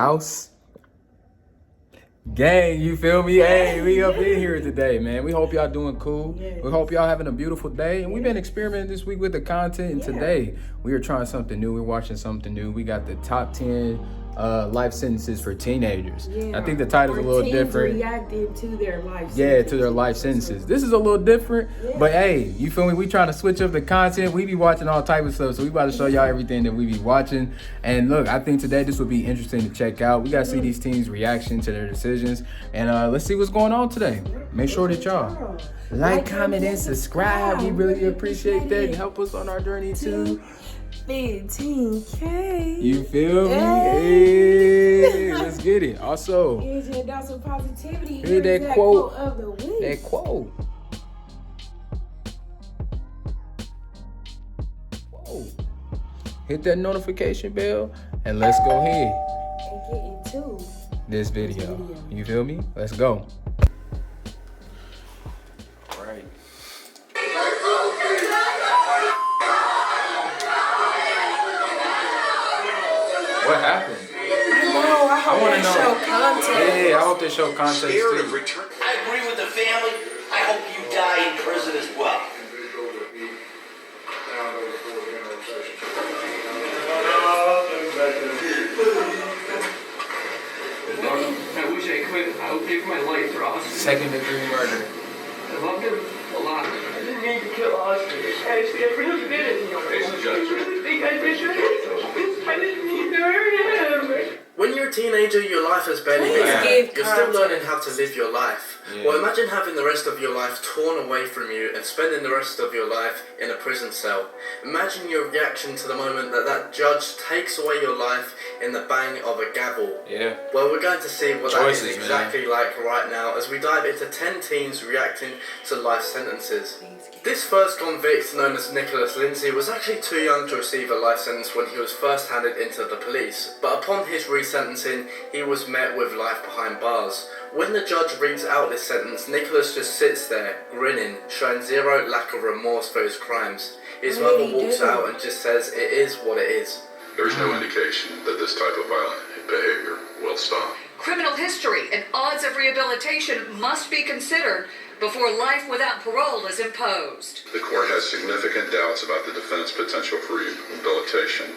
house. Gang, you feel me? Hey, we up in here today, man. We hope y'all doing cool. Yes. We hope y'all having a beautiful day. And we've been experimenting this week with the content. And today, we are trying something new. We're watching something new. We got the top 10 life sentences for teenagers. Yeah. I think the title's a little different. Reacting to their life sentences. Yeah, to their life sentences. This is a little different, but hey, you feel me? We trying to switch up the content. We be watching all type of stuff, so we about to show y'all everything that we be watching. And look, I think today this would be interesting to check out. We got to see these teens' reaction to their decisions, and let's see what's going on today. Make sure that y'all like, comment, and subscribe. We really appreciate that. Help us on our journey to 15K. You feel me? Hey, let's get it. Also, Some positivity. hear that quote of the week. That quote. Whoa. Hit that notification bell and let's go ahead And get into this video. You feel me? Let's go. All right. What happened? I want to they know. show context. Yeah, I hope they show context Spirit of too. return. I agree with the family. I hope you die in prison as well. I wish I could. I would give my life for Austin. Second-degree murder. I loved him a lot. I didn't mean to kill Austin. Actually, I really didn't. I really think I did. I didn't mean to hurt him. When you're a teenager, your life has barely begun. You're still learning how to live your life. Yeah. Well, imagine having the rest of your life torn away from you and spending the rest of your life in a prison cell. Imagine your reaction to the moment that judge takes away your life in the bang of a gavel. Yeah. Well, we're going to see what Choices, that is exactly like right now as we dive into 10 teens reacting to life sentences. This first convict, known as Nicholas Lindsay, was actually too young to receive a life sentence when he was first handed into the police, but upon his resentencing, he was met with life behind bars. When the judge reads out this sentence, Nicholas just sits there, grinning, showing zero lack of remorse for his crimes. His mother walks out and just says, "It is what it is." There's no indication that this type of violent behavior will stop. Criminal history and odds of rehabilitation must be considered before life without parole is imposed. The court has significant doubts about the defendant's potential for rehabilitation.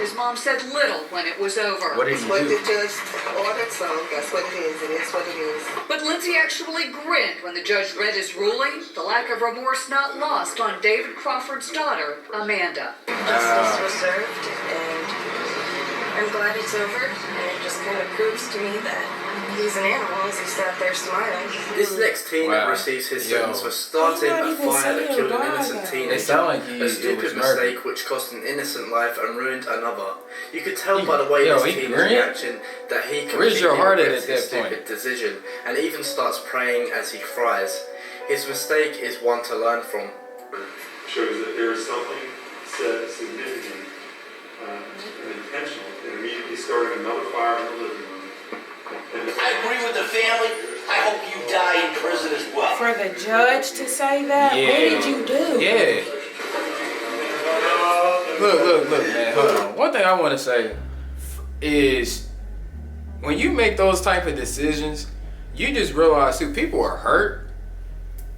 His mom said little when it was over. What did he What do? the judge ordered, so that's what it is. It is what it is. But Lindsay actually grinned when the judge read his ruling, the lack of remorse not lost on David Crawford's daughter, Amanda. Justice was served, and I'm glad it's over. And it just kind of proves to me that he's an animal as he sat there smiling. This next teen that receives his sentence for starting a fire that killed an innocent teenager. It sounded like a stupid mistake which cost an innocent life and ruined another. You could tell by the way this teen is reacting that he completely regrets his stupid decision and even starts praying as he cries. His mistake is one to learn from. Shows that there is something significant and intentional in immediately starting another fire in the living room. I agree with the family. I hope you die in prison as well. For the judge to say that, what did you do? Yeah. Look, man. Hold on. One thing I want to say is when you make those type of decisions, you just realize too, people are hurt.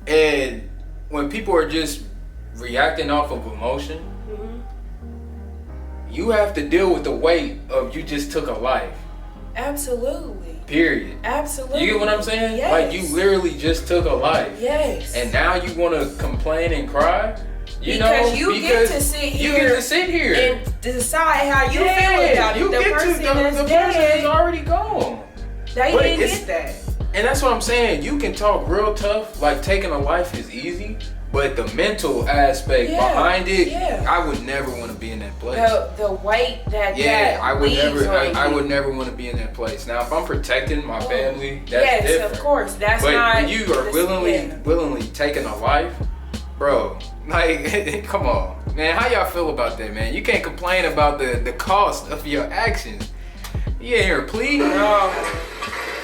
And when people are just reacting off of emotion, you have to deal with the weight of you just took a life. Absolutely. Period. Absolutely. You get what I'm saying? Yes. Like you literally just took a life. Yes. And now you want to complain and cry? You because you get to sit here and decide how you feel about it. The person is already gone. They didn't get that. And that's what I'm saying. You can talk real tough, like taking a life is easy, but the mental aspect behind it, I would never want to be in that place. The weight that I would never want to be in that place. Now, if I'm protecting my family, that's different. Yes, of course, that's but not. But when you are willingly taking a life, bro, like, come on, man. How y'all feel about that, man? You can't complain about the cost of your actions. You ain't here pleading.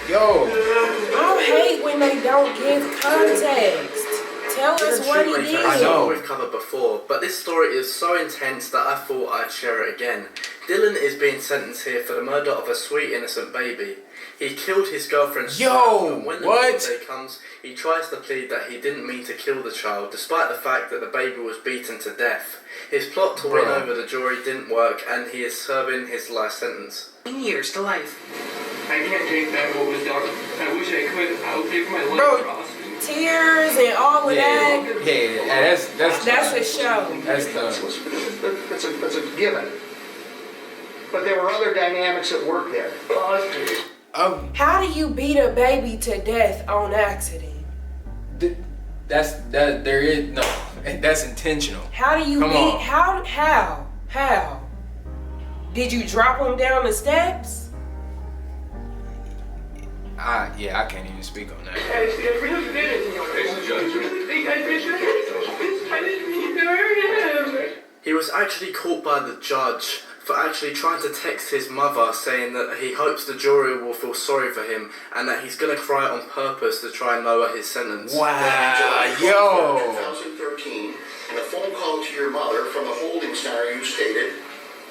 Yo. I hate when they don't give context to Tell us what he did. I know we've covered before, but this story is so intense that I thought I'd share it again. Dylan is being sentenced here for the murder of a sweet innocent baby. He killed his girlfriend's child, and when the court day comes, he tries to plead that he didn't mean to kill the child, despite the fact that the baby was beaten to death. His plot to win over the jury didn't work, and he is serving his life sentence. Years to life. I can't take back what was done. I wish I could. I would give my life across. Tears and all of that. Yeah, that's a show. That's tough. That's a given. But there were other dynamics at work there. How do you beat a baby to death on accident? There is no. That's intentional. How do you beat? How? Did you drop him down the steps? I can't even speak on that. I really didn't. I really think I did it. I didn't mean to hurt him. He was actually caught by the judge for actually trying to text his mother saying that he hopes the jury will feel sorry for him and that he's going to cry on purpose to try and lower his sentence. July 2013, and a phone call to your mother from the holding center you stated,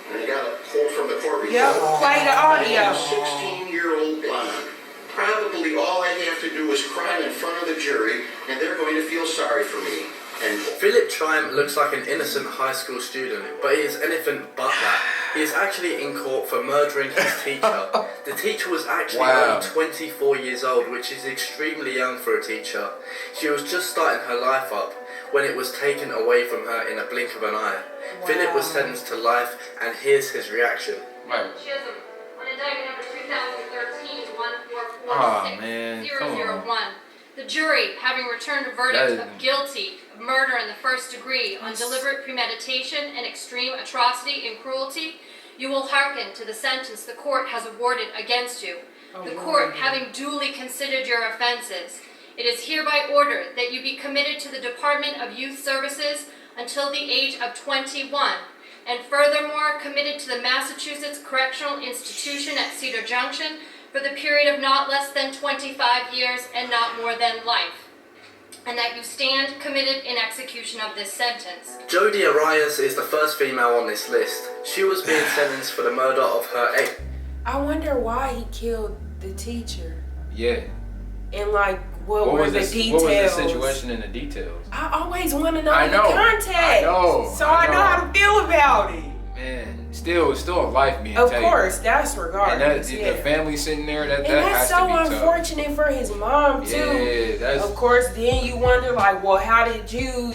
and you got a quote from the court report. Yep, play the audio. 16-year-old blonde. Probably all I have to do is cry in front of the jury, and they're going to feel sorry for me. And Philip Triumph looks like an innocent high school student, but he is anything but that. He is actually in court for murdering his teacher. The teacher was actually only 24 years old, which is extremely young for a teacher. She was just starting her life up when it was taken away from her in a blink of an eye. Philip was sentenced to life, and here's his reaction. Right. On indictment number 2013-1446001, the jury, having returned a verdict of guilty of murder in the first degree on deliberate premeditation and extreme atrocity and cruelty, you will hearken to the sentence the court has awarded against you. The court, having duly considered your offenses, it is hereby ordered that you be committed to the Department of Youth Services until the age of 21, and furthermore committed to the Massachusetts Correctional Institution at Cedar Junction for the period of not less than 25 years and not more than life, and that you stand committed in execution of this sentence. Jodi Arias is the first female on this list. She was being sentenced for the murder of her ex. I wonder why he killed the teacher. Yeah. And like, what were the details? What was the situation and the details? I always want to know the context. I know. So I know how to feel about it. Man, it's still a life being taken. taken. Of course, that's regardless. And the family sitting there, that has to be tough. And that's so unfortunate for his mom too. Yeah, that's. Of course, then you wonder like, well, how did you?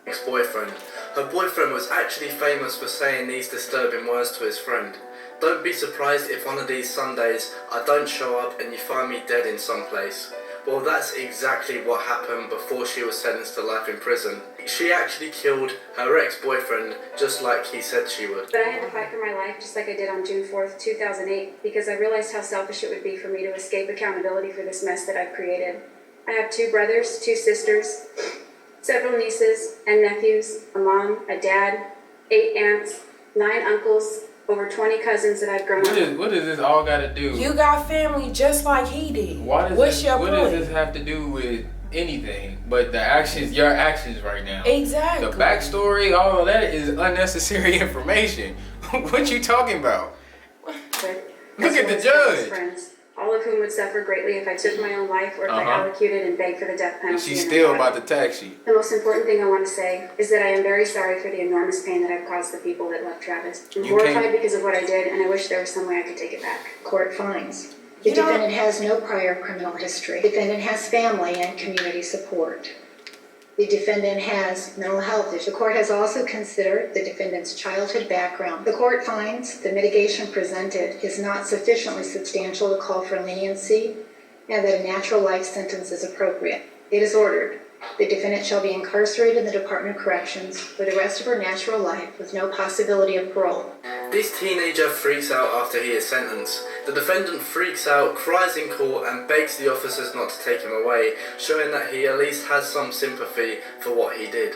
Ex-boyfriend. Her boyfriend was actually famous for saying these disturbing words to his friend. Don't be surprised if one of these Sundays I don't show up and you find me dead in some place. Well, that's exactly what happened before she was sentenced to life in prison. She actually killed her ex-boyfriend just like he said she would. But I had to fight for my life just like I did on June 4th, 2008, because I realized how selfish it would be for me to escape accountability for this mess that I've created. I have 2 brothers, 2 sisters, several nieces and nephews, a mom, a dad, 8 aunts, 9 uncles, over 20 cousins that I've grown up. What does this all got to do? You got family just like he did. What does this have to do with anything but your actions right now? Exactly. The backstory, all of that is unnecessary information. What you talking about? Look at the judge. Friends, all of whom would suffer greatly if I took my own life or if I allocated and begged for the death penalty. And she's still about to tax you. The most important thing I want to say is that I am very sorry for the enormous pain that I've caused the people that love Travis. I'm horrified because of what I did, and I wish there was some way I could take it back. Court finds the defendant has no prior criminal history. The defendant has family and community support. The defendant has mental health issues. The court has also considered the defendant's childhood background. The court finds the mitigation presented is not sufficiently substantial to call for leniency and that a natural life sentence is appropriate. It is ordered the defendant shall be incarcerated in the Department of Corrections for the rest of her natural life with no possibility of parole. This teenager freaks out after he is sentenced. The defendant freaks out, cries in court, and begs the officers not to take him away, showing that he at least has some sympathy for what he did.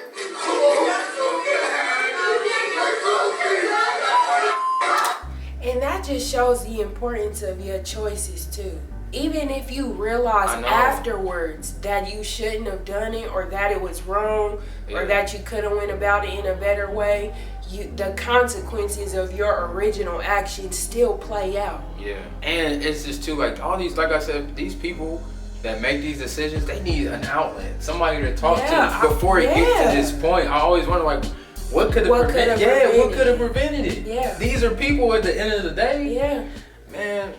And that just shows the importance of your choices too. even if you realize afterwards that you shouldn't have done it, or that it was wrong, or that you could have went about it in a better way, the consequences of your original actions still play out. Yeah, and it's just too, like, all these, like I said, these people that make these decisions, they need an outlet, somebody to talk to before it gets to this point. I always wonder, like, what could have prevented it? Yeah. These are people at the end of the day. Yeah. Man.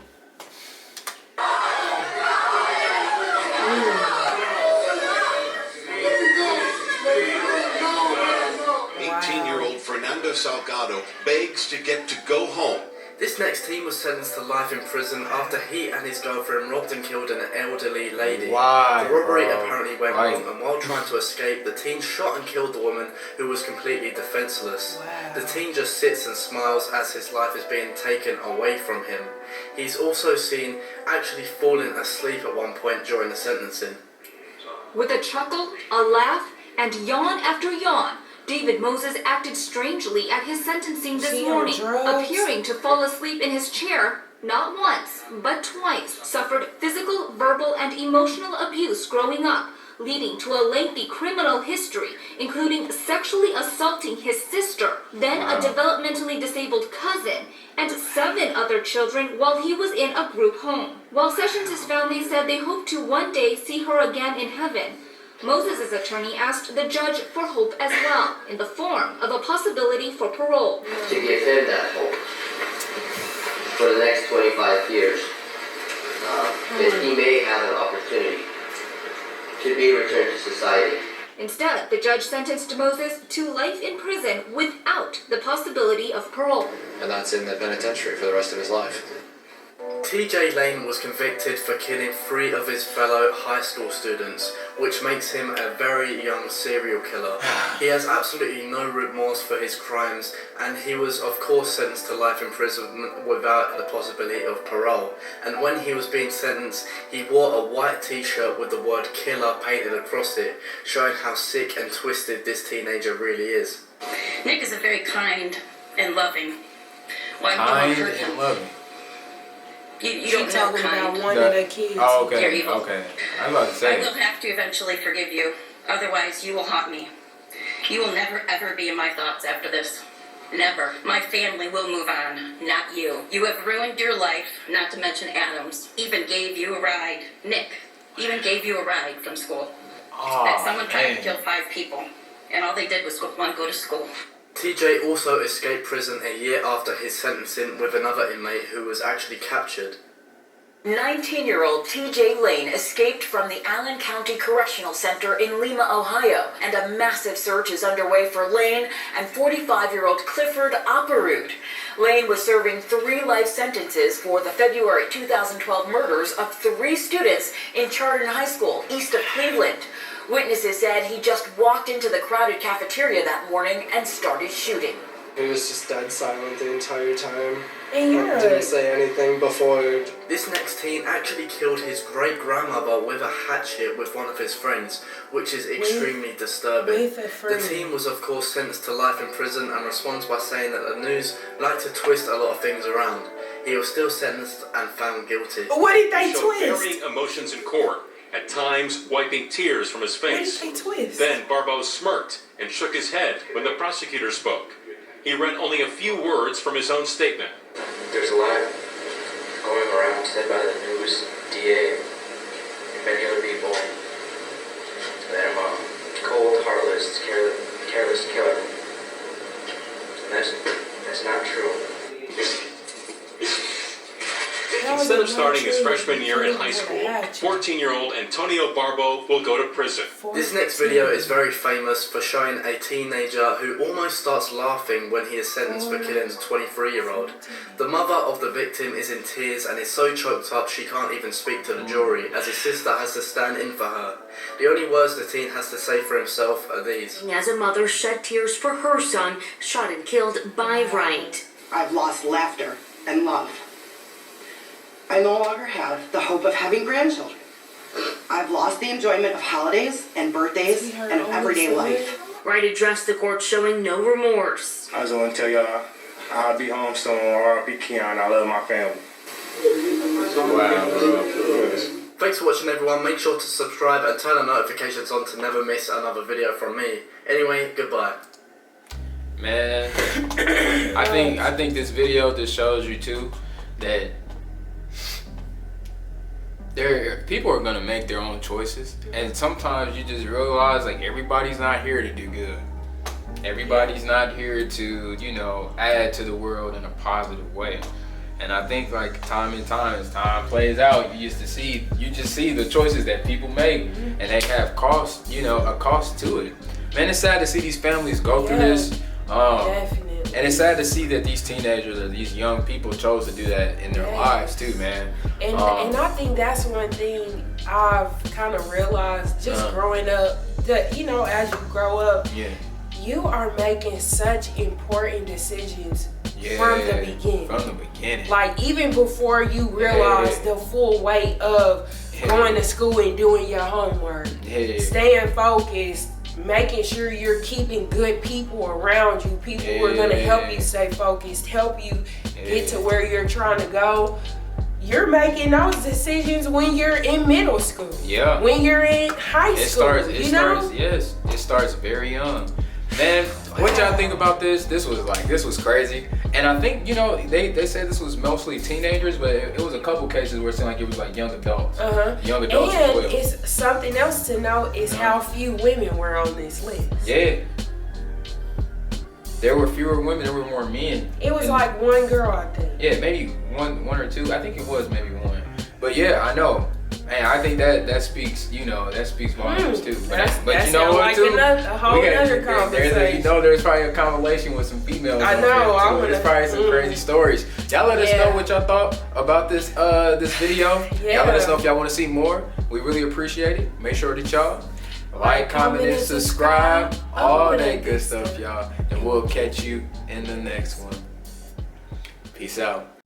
18-year-old Fernando Salazar begs to get to go home. This next teen was sentenced to life in prison after he and his girlfriend robbed and killed an elderly lady. Why, The robbery bro? apparently went wrong, and while trying to escape, the teen shot and killed the woman, who was completely defenseless. Wow. The teen just sits and smiles as his life is being taken away from him. He's also seen actually falling asleep at one point during the sentencing. With a chuckle, a laugh, and yawn after yawn, David Moses acted strangely at his sentencing this morning, appearing to fall asleep in his chair, not once, but twice, suffered physical, verbal, and emotional abuse growing up, leading to a lengthy criminal history, including sexually assaulting his sister, then a developmentally disabled cousin, and 7 other children while he was in a group home. While Sessions' family said they hope to one day see her again in heaven, Moses' attorney asked the judge for hope as well, in the form of a possibility for parole. To give him that hope for the next 25 years, that he may have an opportunity to be returned to society. Instead, the judge sentenced Moses to life in prison without the possibility of parole. And that's in the penitentiary for the rest of his life. TJ Lane was convicted for killing 3 of his fellow high school students, which makes him a very young serial killer. He has absolutely no remorse for his crimes, and he was of course sentenced to life imprisonment without the possibility of parole. And when he was being sentenced, he wore a white t-shirt with the word killer painted across it, showing how sick and twisted this teenager really is. Nick is a very kind and loving. Well, Kind and loving. You don't know kind. About one of the kids. Oh, okay. You're evil. Okay. I was about to say. I will have to eventually forgive you. Otherwise, you will haunt me. You will never ever be in my thoughts after this. Never. My family will move on, not you. You have ruined your life, not to mention Adam's. Even gave you a ride. Nick even gave you a ride from school. That someone tried to kill 5 people, and all they did was go to school. TJ also escaped prison a year after his sentencing with another inmate who was actually captured. 19-year-old TJ Lane escaped from the Allen County Correctional Center in Lima, Ohio, and a massive search is underway for Lane and 45-year-old Clifford Opperud. Lane was serving 3 life sentences for the February 2012 murders of 3 students in Chardon High School, east of Cleveland. Witnesses said he just walked into the crowded cafeteria that morning and started shooting. He was just dead silent the entire time. Yeah. Didn't say anything before. This next teen actually killed his great-grandmother with a hatchet with one of his friends, which is extremely disturbing. The teen was of course sentenced to life in prison and responds by saying that the news like to twist a lot of things around. He was still sentenced and found guilty. But what did they He showed twist? varying emotions in court, at times wiping tears from his face. What did they twist? Then Barbeau smirked and shook his head when the prosecutor spoke. He read only a few words from his own statement. There's a lot going around said by the news, DA, and many other people that I'm a cold, heartless, careless killer. And that's not true. Instead of starting his freshman year in high school, 14-year-old Antonio Barbeau will go to prison. This next video is very famous for showing a teenager who almost starts laughing when he is sentenced for killing a 23-year-old. The mother of the victim is in tears and is so choked up she can't even speak to the jury, as his sister has to stand in for her. The only words the teen has to say for himself are these. As a mother shed tears for her son, shot and killed by right. I've lost laughter and love. I no longer have the hope of having grandchildren. I've lost the enjoyment of holidays and birthdays and of everyday life. Wright addressed the court showing no remorse. I just want to tell y'all I'll be home soon. R.I.P. Keon. I love my family. Wow, bro. Thanks for watching, everyone. Make sure to subscribe and turn the notifications on to never miss another video from me. Anyway, goodbye. Man, I think this video just shows you too that people are gonna make their own choices, and sometimes you just realize like everybody's not here to do good. Everybody's not here to, you know, add to the world in a positive way. And I think like time and time, as time plays out, you just see the choices that people make, and they have cost, you know, a cost to it. Man, it's sad to see these families go through this. Definitely. And it's sad to see that these teenagers or these young people chose to do that in their lives too, man. And I think that's one thing I've kind of realized just growing up, that, you know, as you grow up, you are making such important decisions from the beginning. From the beginning. Like, even before you realize the full weight of going to school and doing your homework, staying focused, making sure you're keeping good people around you, people who are going to help you stay focused, help you get to where you're trying to go. You're making those decisions when you're in middle school. Yeah. When you're in high school. It starts very young. Man, what y'all think about this? This was crazy. And I think, you know, they said this was mostly teenagers, but it was a couple cases where it seemed like it was like young adults. Young adults as well. And it's something else to note is how few women were on this list. Yeah. There were fewer women, there were more men. It was like one girl, I think. Yeah, maybe one or two. I think it was maybe one. But yeah, I know. Man, I think that speaks, you know, that speaks volumes too. But you know what, too? A whole other conversation. There's probably a compilation with some females. I know. There's probably some crazy stories. Y'all let us know what y'all thought about this video. Y'all let us know if y'all want to see more. We really appreciate it. Make sure that y'all like, comment, and subscribe. All that good stuff, y'all. And we'll catch you in the next one. Peace out.